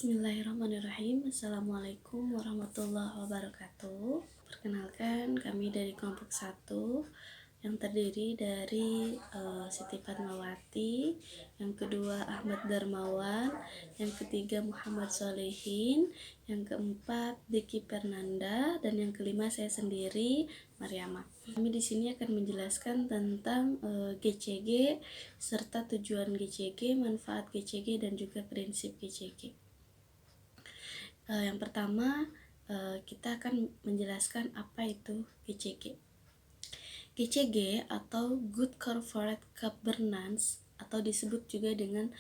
Bismillahirrahmanirrahim. Assalamualaikum warahmatullahi wabarakatuh. Perkenalkan, kami dari kelompok 1 yang terdiri dari Siti Fatmawati, yang kedua Ahmad Darmawan, yang ketiga Muhammad Solehin, yang keempat Diki Fernanda, dan yang kelima saya sendiri, Mariama. Kami di sini akan menjelaskan tentang GCG serta tujuan GCG, manfaat GCG, dan juga prinsip GCG. Yang pertama, kita akan menjelaskan apa itu GCG. GCG atau Good Corporate Governance atau disebut juga dengan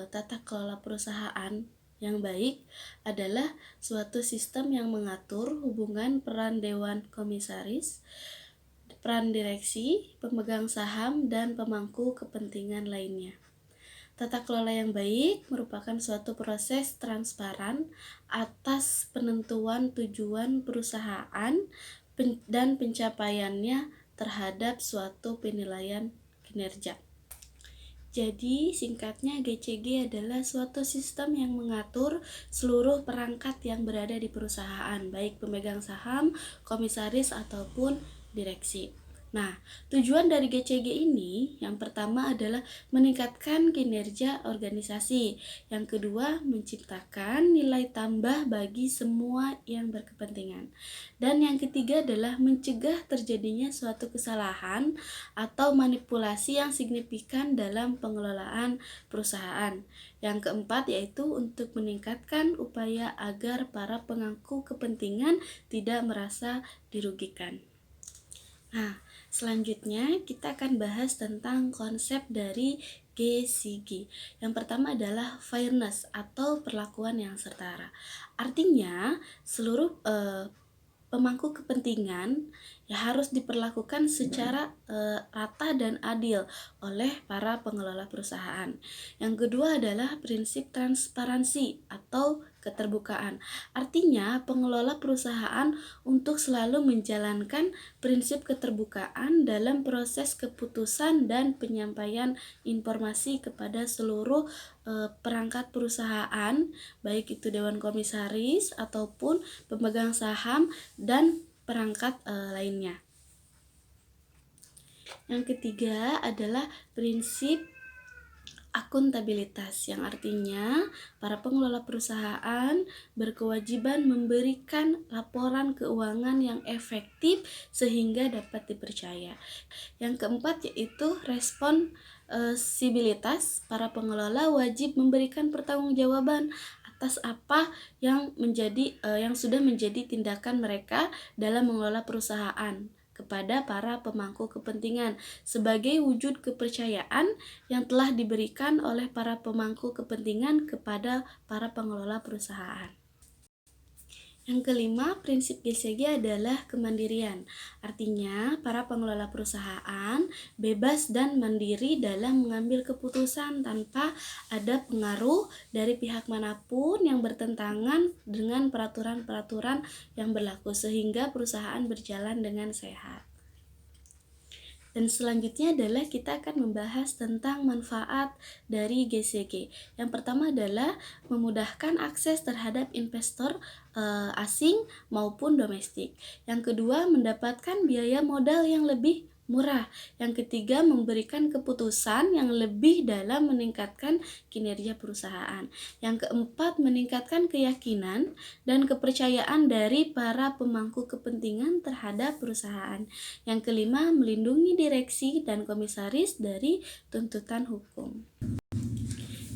tata kelola perusahaan yang baik adalah suatu sistem yang mengatur hubungan peran dewan komisaris, peran direksi, pemegang saham, dan pemangku kepentingan lainnya. Tata kelola yang baik merupakan suatu proses transparan atas penentuan tujuan perusahaan dan pencapaiannya terhadap suatu penilaian kinerja. Jadi singkatnya GCG adalah suatu sistem yang mengatur seluruh perangkat yang berada di perusahaan, baik pemegang saham, komisaris, ataupun direksi. Nah, tujuan dari GCG ini yang pertama adalah meningkatkan kinerja organisasi. Yang kedua, menciptakan nilai tambah bagi semua yang berkepentingan. Dan yang ketiga adalah mencegah terjadinya suatu kesalahan atau manipulasi yang signifikan dalam pengelolaan perusahaan. Yang keempat yaitu untuk meningkatkan upaya agar para pemangku kepentingan tidak merasa dirugikan. Nah, selanjutnya kita akan bahas tentang konsep dari GCG. Yang pertama adalah fairness atau perlakuan yang setara. Artinya, seluruh pemangku kepentingan harus diperlakukan secara rata dan adil oleh para pengelola perusahaan. Yang kedua adalah prinsip transparansi atau keterbukaan. Artinya, pengelola perusahaan untuk selalu menjalankan prinsip keterbukaan dalam proses keputusan dan penyampaian informasi kepada seluruh perangkat perusahaan, baik itu dewan komisaris ataupun pemegang saham dan perangkat lainnya. Yang ketiga adalah prinsip akuntabilitas, yang artinya para pengelola perusahaan berkewajiban memberikan laporan keuangan yang efektif sehingga dapat dipercaya. Yang keempat yaitu responsibilitas, para pengelola wajib memberikan pertanggungjawaban atas apa yang sudah menjadi tindakan mereka dalam mengelola perusahaan kepada para pemangku kepentingan sebagai wujud kepercayaan yang telah diberikan oleh para pemangku kepentingan kepada para pengelola perusahaan. Yang kelima, prinsip GCG adalah kemandirian. Artinya, para pengelola perusahaan bebas dan mandiri dalam mengambil keputusan tanpa ada pengaruh dari pihak manapun yang bertentangan dengan peraturan-peraturan yang berlaku sehingga perusahaan berjalan dengan sehat. Dan selanjutnya adalah kita akan membahas tentang manfaat dari GCG. Yang pertama adalah memudahkan akses terhadap investor asing maupun domestik. Yang kedua, mendapatkan biaya modal yang lebih murah. Yang ketiga, memberikan keputusan yang lebih dalam meningkatkan kinerja perusahaan. Yang keempat, meningkatkan keyakinan dan kepercayaan dari para pemangku kepentingan terhadap perusahaan. Yang kelima, melindungi direksi dan komisaris dari tuntutan hukum.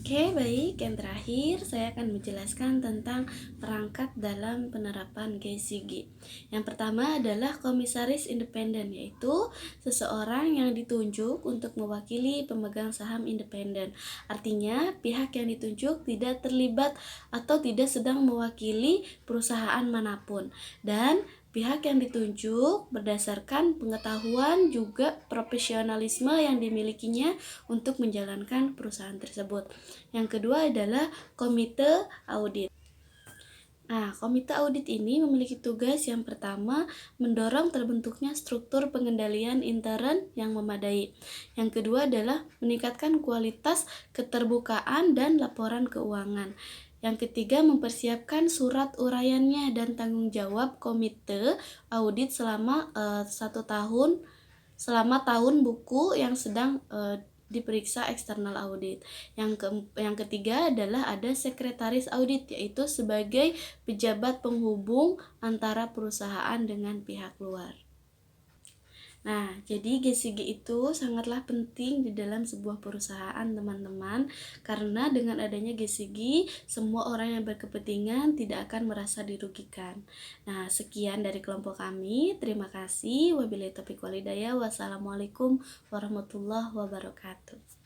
Oke, baik. Yang terakhir, saya akan menjelaskan tentang perangkat dalam penerapan GCG. Yang pertama adalah komisaris independen, yaitu seseorang yang ditunjuk untuk mewakili pemegang saham independen. Artinya, pihak yang ditunjuk tidak terlibat atau tidak sedang mewakili perusahaan manapun. Dan pihak yang ditunjuk berdasarkan pengetahuan juga profesionalisme yang dimilikinya untuk menjalankan perusahaan tersebut. Yang kedua adalah komite audit. Nah, komite audit ini memiliki tugas yang pertama, mendorong terbentuknya struktur pengendalian intern yang memadai. Yang kedua adalah meningkatkan kualitas keterbukaan dan laporan keuangan. Yang ketiga, mempersiapkan surat uraiannya dan tanggung jawab komite audit selama 1 tahun, selama tahun buku yang sedang diperiksa eksternal audit. Yang ketiga adalah ada sekretaris audit, yaitu sebagai pejabat penghubung antara perusahaan dengan pihak luar. Nah, jadi GCG itu sangatlah penting di dalam sebuah perusahaan, teman-teman, karena dengan adanya GCG, semua orang yang berkepentingan tidak akan merasa dirugikan. Nah, sekian dari kelompok kami. Terima kasih. Wabillahi taufiq walhidayah. Wassalamualaikum warahmatullahi wabarakatuh.